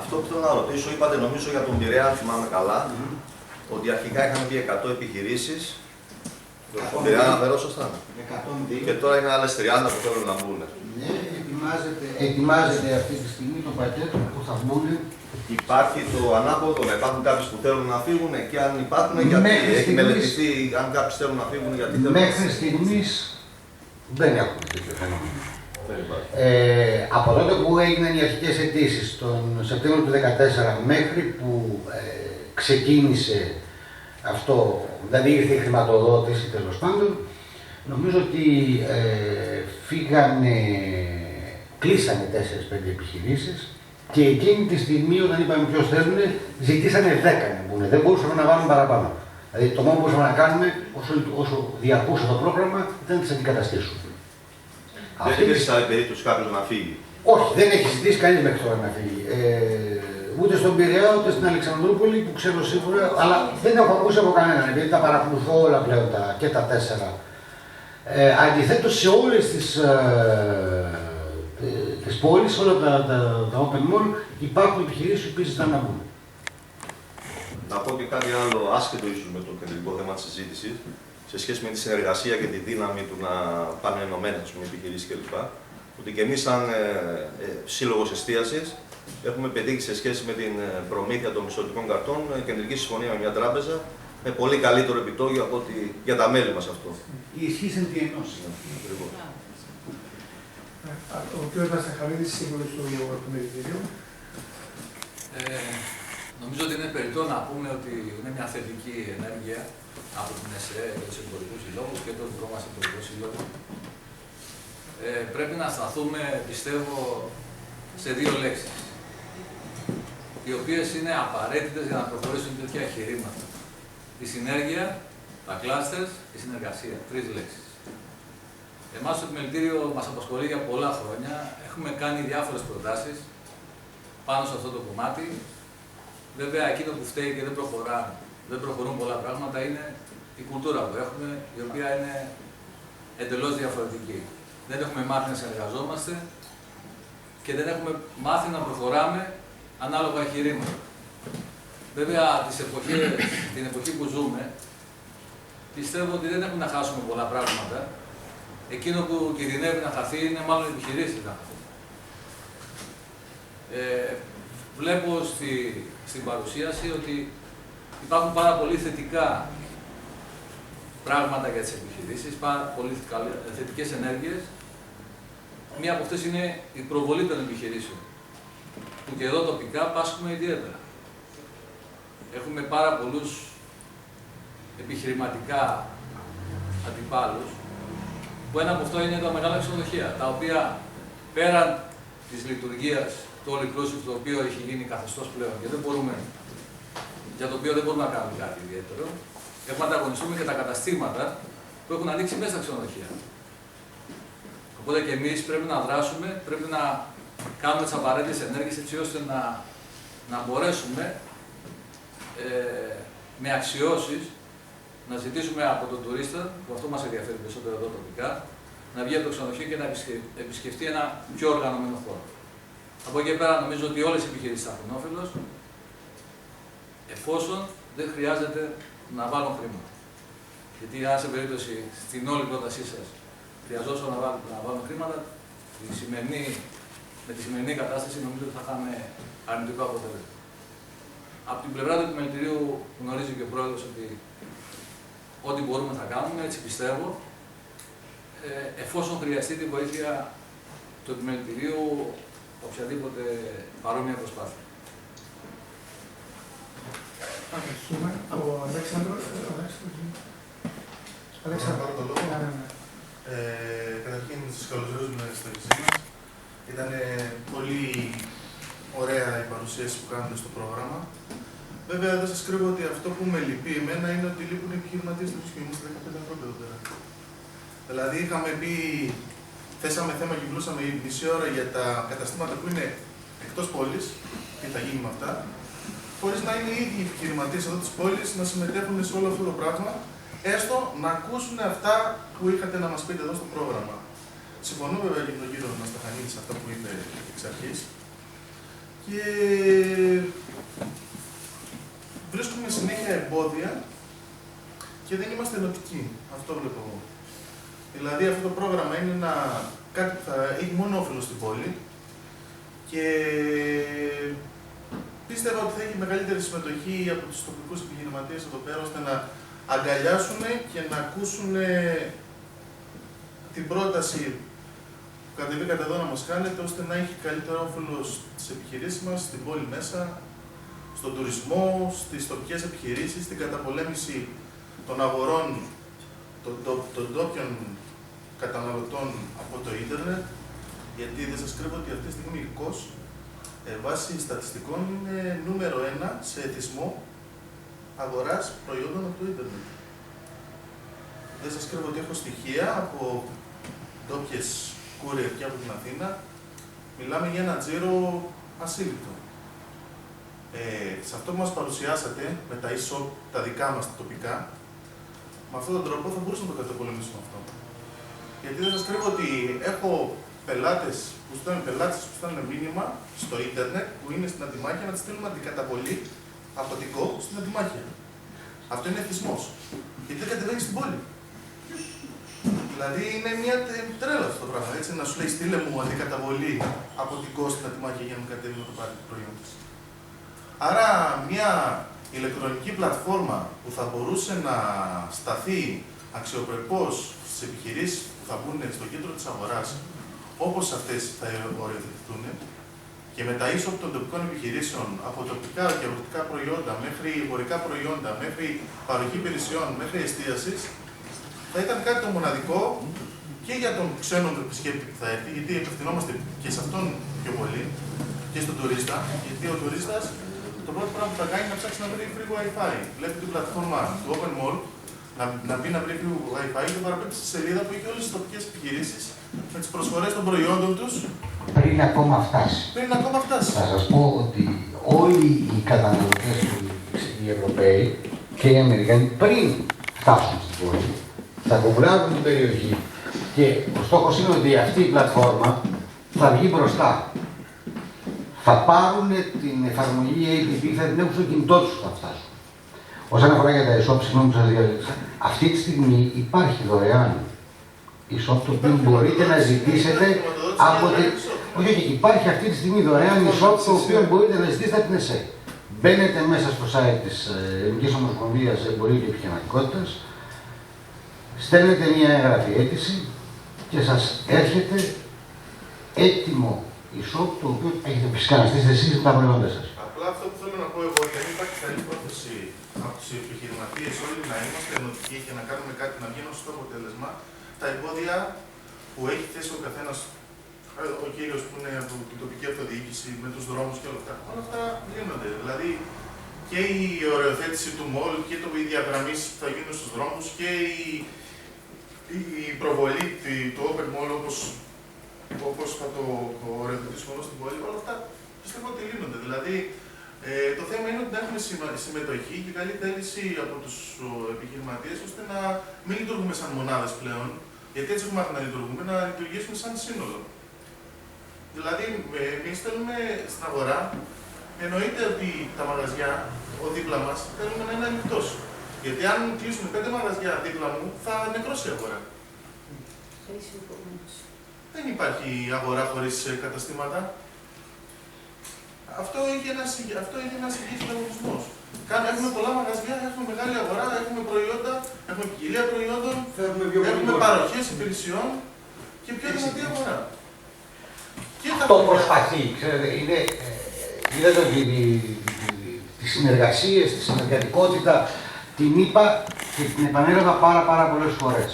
Αυτό που θέλω να ρωτήσω, είπατε νομίζω για τον Πειραιά, αν θυμάμαι καλά, ότι αρχικά είχαν βγει 100 επιχειρήσεις. Στον Πειραιά αναφέρω σωστά. 102. Και τώρα είναι άλλες 30 που θέλουν να μπουν. Ναι, ετοιμάζεται αυτή τη στιγμή το πακέτο που θα μπουν. Υπάρχει το ανάποδο, να υπάρχουν κάποιοι που θέλουν να φύγουν και αν υπάρχουν, γιατί έχει μελετηθεί, αν κάποιοι θέλουν να φύγουν, γιατί θέλουν. Μέχρι στιγμής δεν έχουμε τέτοιο θέμα. Από τότε που έγιναν οι αρχικές αιτήσεις, τον Σεπτέμβριο του 2014 μέχρι που ξεκίνησε αυτό, δηλαδή ήρθε η χρηματοδότηση τέλος πάντων, νομίζω ότι κλείσανε 4-5 επιχειρήσεις και εκείνη τη στιγμή όταν είπαμε ποιος θέλουν, ζητήσανε 10 να μπουν. Δεν μπορούσαμε να βάλουμε παραπάνω. Δηλαδή το μόνο που μπορούσαμε να κάνουμε όσο διαρκούσε το πρόγραμμα ήταν να τις αντικαταστήσουμε. Δεν έχει ζητήσει περίπτωση κάποιος να φύγει. Όχι, δεν έχει ζητήσει κανείς μέχρι τώρα να φύγει. Ούτε στον Πειραιά, ούτε στην Αλεξανδρούπολη που ξέρω σίγουρα, αλλά δεν έχω ακούσει από κανέναν, επειδή τα παρακολουθώ όλα πλέον και τα 4. Αντιθέτως σε όλες τις πόλεις, όλα τα open mall, υπάρχουν επιχειρήσεις που ζητάνε να μπουν. Να πω και κάτι άλλο άσχετο ίσως με το κεντρικό θέμα της συζήτησης, σε σχέση με τη συνεργασία και τη δύναμη του να πάνε ενωμένες επιχειρήσεις κλπ. Ότι και εμείς, σαν σύλλογος εστίασης, έχουμε πετύχει σε σχέση με την προμήθεια των πιστωτικών καρτών κεντρική συμφωνία με μια τράπεζα με πολύ καλύτερο επιτόκιο από ότι για τα μέλη μας αυτό. Η ισχύς εν τη ενώση. Ο κ. Βασταχαλίδης, σύμβουλος του Επιμελητηρίου. Νομίζω ότι είναι περιττό να πούμε ότι είναι μια θετική ενέργεια από την ΕΣΕ και τους εμπορικούς συλλόγους και το δικό μας εμπορικό σύλλογο. Πρέπει να σταθούμε, πιστεύω, σε δύο λέξεις, οι οποίες είναι απαραίτητες για να προχωρήσουν τέτοια εγχειρήματα. Η συνέργεια, τα κλάστερς, η συνεργασία. 3 λέξεις. Εμάς στο Επιμελητήριο μας απασχολεί για πολλά χρόνια. Έχουμε κάνει διάφορες προτάσεις πάνω σε αυτό το κομμάτι. Βέβαια, εκείνο που φταίει και δεν προχωρούν πολλά πράγματα είναι η κουλτούρα που έχουμε, η οποία είναι εντελώς διαφορετική. Δεν έχουμε μάθει να συνεργαζόμαστε και δεν έχουμε μάθει να προχωράμε ανάλογα εγχειρήματα. Βέβαια, την εποχή που ζούμε, πιστεύω ότι δεν έχουμε να χάσουμε πολλά πράγματα. Εκείνο που κινδυνεύει να χαθεί είναι μάλλον οι επιχειρήσεις να χαθούν. Βλέπω στην παρουσίαση ότι υπάρχουν πάρα πολύ θετικά πράγματα για τις επιχειρήσεις, πάρα πολύ θετικές ενέργειες. Μία από αυτές είναι η προβολή των επιχειρήσεων, που και εδώ τοπικά πάσχουμε ιδιαίτερα. Έχουμε πάρα πολλούς επιχειρηματικά αντιπάλους, που ένα από αυτό είναι τα μεγάλα ξενοδοχεία, τα οποία πέραν της λειτουργίας του all inclusive, το οποίο έχει γίνει καθεστώς πλέον και για το οποίο δεν μπορούμε να κάνουμε κάτι ιδιαίτερο, έχουμε να ανταγωνιστούμε και τα καταστήματα που έχουν ανοίξει μέσα στα ξενοδοχεία. Οπότε και εμείς πρέπει να δράσουμε, πρέπει να κάνουμε τις απαραίτητες ενέργειες έτσι ώστε να μπορέσουμε με αξιώσεις να ζητήσουμε από τον τουρίστα, που αυτό μας ενδιαφέρει περισσότερο εδώ τοπικά, να βγει από το ξενοδοχείο και να επισκεφτεί ένα πιο οργανωμένο χώρο. Από εκεί και πέρα νομίζω ότι όλες οι επιχειρήσεις θα έχουν όφελος, εφόσον δεν χρειάζεται να βάλουν χρήματα. Γιατί αν σε περίπτωση στην όλη πρότασή σας χρειαζόταν να βάλουν χρήματα, με τη σημερινή κατάσταση νομίζω ότι θα είχαμε αρνητικό αποτέλεσμα. Από την πλευρά του Επιμελητηρίου γνωρίζει και ο Πρόεδρος ότι ό,τι μπορούμε θα κάνουμε, έτσι πιστεύω, εφόσον χρειαστεί τη βοήθεια του Επιμελητηρίου οποιαδήποτε παρόμοια προσπάθεια. Ευχαριστούμε. Ο Αλέξανδρος. Πάρω το λόγο. Καταρχήν, σας καλωσορίζουμε στο νησί μας. Ήταν πολύ ωραία η παρουσίαση που κάνετε στο πρόγραμμα. Βέβαια, δεν σας κρύβω ότι αυτό που με λυπεί εμένα είναι ότι λείπουν οι επιχειρηματίες του και είμαστε 15 ανθρώπου εδώ πέρα. Δηλαδή, θέσαμε θέμα και μιλούσαμε μισή ώρα για τα καταστήματα που είναι εκτός πόλης, τι θα γίνει με αυτά, χωρίς να είναι οι ίδιοι οι επιχειρηματίες εδώ της πόλης να συμμετέχουν σε όλο αυτό το πράγμα, έστω να ακούσουν αυτά που είχατε να μας πείτε εδώ στο πρόγραμμα. Συμφωνώ βέβαια και με τον κύριο Νασταχανίδη σε αυτά που είπε εξ αρχής. και βρίσκουμε συνέχεια εμπόδια και δεν είμαστε ενωτικοί. Αυτό βλέπω εγώ. Δηλαδή αυτό το πρόγραμμα είναι κάτι που θα έχει μόνο όφελος στην πόλη και πίστευα ότι θα έχει μεγαλύτερη συμμετοχή από τους τοπικούς επιχειρηματίες εδώ πέρα, ώστε να αγκαλιάσουν και να ακούσουν την πρόταση που κατεβήκατε εδώ να μας κάνετε, ώστε να έχει καλύτερο όφελος στις επιχειρήσεις μας, στην πόλη μέσα, στον τουρισμό, στις τοπικές επιχειρήσεις, στην καταπολέμηση των αγορών των ντόπιων καταναλωτών από το ίντερνετ, γιατί δεν σας κρύβω ότι αυτή τη στιγμή η ΚΟΣ βάσει στατιστικών είναι νούμερο 1 σε εθισμό αγοράς προϊόντων από το ίντερνετ. Δεν σας κρύβω ότι έχω στοιχεία από ντόπιες courier και από την Αθήνα. Μιλάμε για ένα τζίρο ασύλληπτο. Σε αυτό που μας παρουσιάσατε, με τα e-shop, τα δικά μας, τα τοπικά, με αυτόν τον τρόπο θα μπορούσαμε να το καταπολεμήσουμε αυτό. Γιατί δεν σας κρύβω ότι έχω πελάτες που στέλνουν μήνυμα στο ίντερνετ που είναι στην Αντιμάχια να τις στείλουμε αντικαταβολή από την ΚΟ στην Αντιμάχια. Αυτό είναι εθισμός. Γιατί δεν κατεβαίνει στην πόλη. Δηλαδή είναι μια τρέλα αυτό το πράγμα. Έτσι, να σου λέει στείλε μου αντικαταβολή από την ΚΟ στην Αντιμάχια για να μην κατέβει να το πάρει το προϊόν της. Άρα μια ηλεκτρονική πλατφόρμα που θα μπορούσε να σταθεί αξιοπρεπώς στις επιχειρήσεις που θα μπουν στο κέντρο της αγοράς, όπως αυτές θα οριοθετηθούν, και με τα e-shop των τοπικών επιχειρήσεων, από τοπικά και αγροτικά προϊόντα μέχρι εμπορικά προϊόντα, μέχρι παροχή υπηρεσιών, μέχρι εστίασης, θα ήταν κάτι το μοναδικό και για τον ξένο επισκέπτη που θα έρθει, γιατί επευθυνόμαστε και σε αυτόν πιο πολύ, και στον τουρίστα, γιατί ο τουρίστας το πρώτο πράγμα που θα κάνει είναι να ψάξει να βρει free Wi-Fi. Βλέπει την πλατφόρμα του Open Mall, να μπει να βρει free Wi-Fi και παραπέμπει στη σελίδα που έχει όλες τις τοπικές επιχειρήσεις με τις προσφορές των προϊόντων τους. Πριν ακόμα φτάσει. Θα σας πω ότι όλοι οι καταναλωτές, οι Ευρωπαίοι και οι Αμερικανοί, πριν φτάσουν στην πόλη, θα κομπλάρουν την περιοχή και ο στόχος είναι ότι αυτή η πλατφόρμα θα βγει μπροστά. Θα πάρουν την εφαρμογή APP, θα την έχουν στο κινητό τους θα φτάσουν. Όσον αφορά για τα e-shop, συγγνώμη που σας διαλέξα, αυτή τη στιγμή υπάρχει δωρεάν e-shop το οποίο μπορείτε να ζητήσετε από την... Όχι, υπάρχει αυτή τη στιγμή δωρεάν e-shop το οποίο μπορείτε να ζητήσετε από την ΕΣΕ. Μπαίνετε μέσα στο site της Ελληνικής Ομοσπονδίας Εμπορίου και Επιχειρηματικότητας, στέλνετε μια εγγραφή αίτηση και σας έρχεται έτοιμο e-shop το οποίο έχετε φυσικά να στήσετε εσείς με τα προϊόντα σας. Απλά αυτό που θέλω να πω εγώ, γιατί υπάρχει καλή πρόθεση από τους επιχειρηματίες όλοι να είμαστε ενωτικοί και να κάνουμε κάτι να βγει ένα σωστό αποτέλεσμα, τα εμπόδια που έχει θέσει ο καθένας, ο κύριος που είναι από την τοπική αυτοδιοίκηση, με τους δρόμους και όλα αυτά λύνονται. Δηλαδή και η οριοθέτηση του μόλ και οι διαγραμμίσεις που θα γίνουν στους δρόμους και η προβολή του Open Mall όπως θα το οριοθετήσουμε εδώ στην πόλη, όλα αυτά πιστεύω ότι λύνονται. Δηλαδή, το θέμα είναι ότι να έχουμε συμμετοχή και καλή θέληση από τους επιχειρηματίες, ώστε να μην λειτουργούμε σαν μονάδες πλέον, γιατί έτσι έχουμε μάθει να λειτουργούμε, να λειτουργήσουμε σαν σύνολο. Δηλαδή, εμείς θέλουμε στην αγορά, εννοείται ότι τα μαγαζιά, ο δίπλα μας, θέλουμε να είναι ανοιχτός. Γιατί αν κλείσουμε 5 μαγαζιά δίπλα μου, θα νεκρώσει η αγορά. Δεν υπάρχει αγορά χωρίς καταστήματα. Αυτό είναι ένας υγιής ανταγωνισμός. Έχουμε πολλά μαγαζιά, έχουμε μεγάλη αγορά, έχουμε προϊόντα, έχουμε ποικιλία προϊόντων, έχουμε παροχές υπηρεσιών και πιο δυνατή αγορά. Αυτό προσπαθεί, ξέρετε, είδατε ότι τις συνεργασίες, τη συνεργατικότητα, την είπα και την επανέλαβα πάρα πολλές φορές.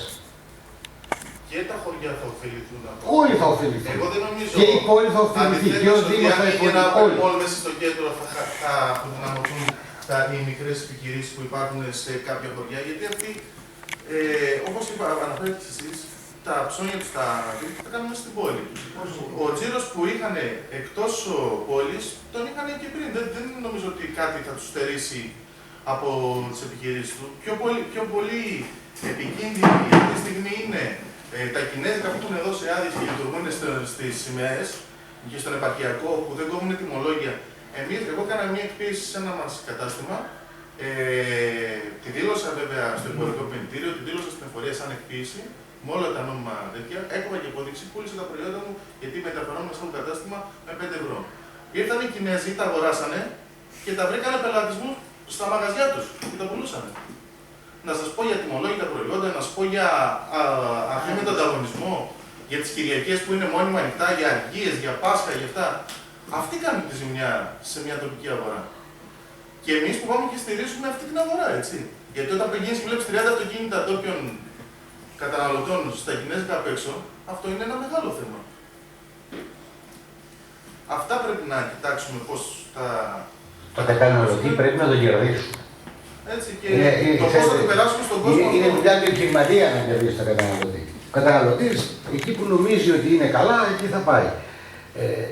Και τα χωριά θα ωφεληθούν από αυτό. Όλοι θα ωφεληθούν. Εγώ δεν νομίζω. Και η πόλη θα ωφεληθεί. Και ο Δήμος θα ωφεληθεί. Όλοι. Όλοι μέσα στο κέντρο θα αποδυναμωθούν οι μικρές επιχειρήσεις που υπάρχουν σε κάποια χωριά. Γιατί αυτοί, όπως αναφέρετε εσείς, τα ψώνια τους τα κάνουμε στην πόλη. Ο τζίρος που είχαν εκτός πόλης, τον είχαν και πριν. Δεν νομίζω ότι κάτι θα τους στερήσει από τις επιχειρήσεις του. Πιο πολύ επικίνδυνη αυτή τη στιγμή είναι τα Κινέζικα που έχουν δώσει άδειες και λειτουργούν στις σημαίες και στον επαρχιακό που δεν κόβουν τιμολόγια. Εγώ έκανα μια εκποίηση σε ένα μας κατάστημα. Τη δήλωσα βέβαια στο εμπορικό επιμελητήριο, τη δήλωσα στην εφορία σαν εκποίηση, με όλα τα νόμιμα τέτοια. Έκοβα και απόδειξη, πούλησα τα προϊόντα μου γιατί μεταφερόμουν σε άλλο κατάστημα με 5 ευρώ. Ήρθαν οι Κινέζοι, τα αγοράσανε και τα βρήκανε πελάτες μου στα μαγαζιά τους και τα πουλούσανε. Να σας πω για τιμολόγητα προϊόντα, να σας πω για αθέμητο ανταγωνισμό, για τις Κυριακές που είναι μόνιμα ανοιχτά, για αργίες, για Πάσχα, για αυτά. Αυτοί κάνουν τη ζημιά σε μια τοπική αγορά. Και εμείς που πάμε και στηρίζουμε αυτή την αγορά, έτσι. Γιατί όταν πηγαίνεις και βλέπεις 30 αυτοκίνητα τόπιων καταναλωτών στα Κινέζικα απ' έξω, αυτό είναι ένα μεγάλο θέμα. Αυτά πρέπει να κοιτάξουμε πώς θα... Το καταναλωτή πρέπει να το κερδίσουμε. Έτσι, και το πώς θα το περάσουμε στον κόσμο. Είναι δουλειά του επιχειρηματία να κερδίσει τον καταναλωτή. Ο καταναλωτής, εκεί που νομίζει ότι είναι καλά, εκεί θα πάει.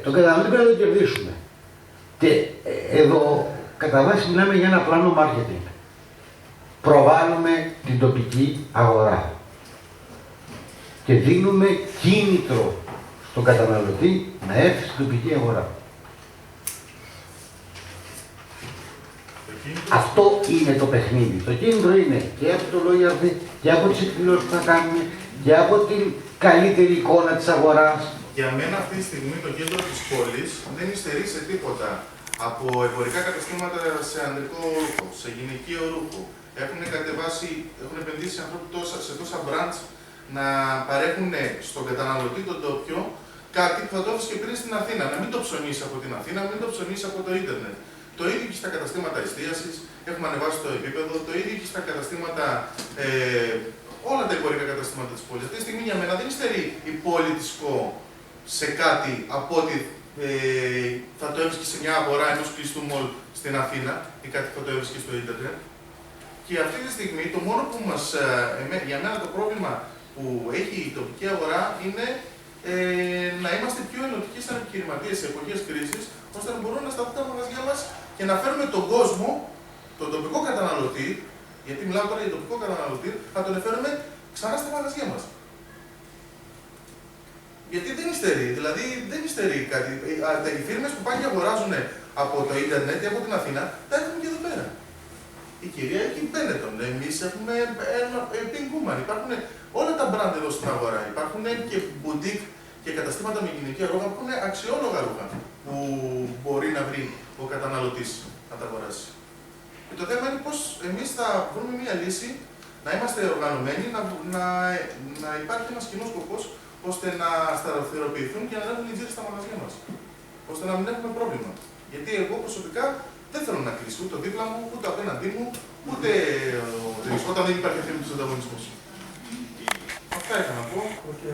Τον καταναλωτή πρέπει να το κερδίσουμε. Και εδώ, κατά βάση, μιλάμε για ένα πλάνο marketing. Προβάλλουμε την τοπική αγορά. Και δίνουμε κίνητρο στον καταναλωτή να έρθει στην τοπική αγορά. Αυτό είναι το παιχνίδι. Το κίνητρο είναι και από το loyalty και από τις εκδηλώσεις που θα κάνουμε και από την καλύτερη εικόνα της αγοράς. Για μένα αυτή τη στιγμή το κέντρο της πόλης δεν υστερεί σε τίποτα από εμπορικά καταστήματα σε ανδρικό ρούχο, σε γυναικείο ρούχο. Έχουν κατεβάσει, έχουν επενδύσει σε τόσα brands να παρέχουν στον καταναλωτή τον τόπιο κάτι που θα το έφερε και πριν στην Αθήνα. Να μην το ψωνίσει από την Αθήνα, να μην το ψωνίσει από το ίντερνετ. Το ίδιο και στα καταστήματα εστίασης, έχουμε ανεβάσει το επίπεδο, το ίδιο και στα καταστήματα, όλα τα εμπορικά καταστήματα της πόλης. Αυτή τη στιγμή για μένα δεν υστερεί η πόλη της ΚΟ σε κάτι από ότι θα το έβρισκε σε μια αγορά ενός κλειστού μολ στην Αθήνα ή κάτι που θα το έβρισκε στο ίντερνετ. Και αυτή τη στιγμή το μόνο που για μένα το πρόβλημα που έχει η τοπική αγορά είναι να είμαστε πιο ενωτικοί σαν επιχειρηματίες σε εποχές κρίσης, ώστε να μπορούν να σταθούν τα μαγαζιά μας και να φέρουμε τον κόσμο, τον τοπικό καταναλωτή, γιατί μιλάω τώρα για τοπικό καταναλωτή, να τον φέρουμε ξανά στα μαγαζιά μας. Γιατί δεν υστερεί, δηλαδή δεν υστερεί κάτι. Οι φίρμες που πάνε και αγοράζουν από το ίντερνετ ή από την Αθήνα, τα έχουμε και εδώ πέρα. Η κυρία έχει Benetton, εμείς έχουμε Pink Woman, υπάρχουν όλα τα brand εδώ στην αγορά. Υπάρχουν και boutique και καταστήματα με γυναικεία ρούχα που είναι αξιόλογα ρούχα που μπορεί να βρει ο καταναλωτής να τα αγοράσει. Και το θέμα είναι πώς εμείς θα βρούμε μια λύση, να είμαστε οργανωμένοι, να υπάρχει ένας κοινός σκοπός, ώστε να σταθεροποιηθούν και να έχουν λιτζίδες στα μαγαζιά μας. Ώστε να μην έχουμε πρόβλημα. Γιατί εγώ προσωπικά δεν θέλω να κλείσει ούτε δίπλα μου, ούτε απέναντί μου, ούτε όταν δεν υπάρχει αθλητικός ανταγωνισμός. Αυτά είχα να πω.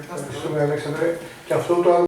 Ευχαριστούμε, Αλέξανδρε. Και αυτό το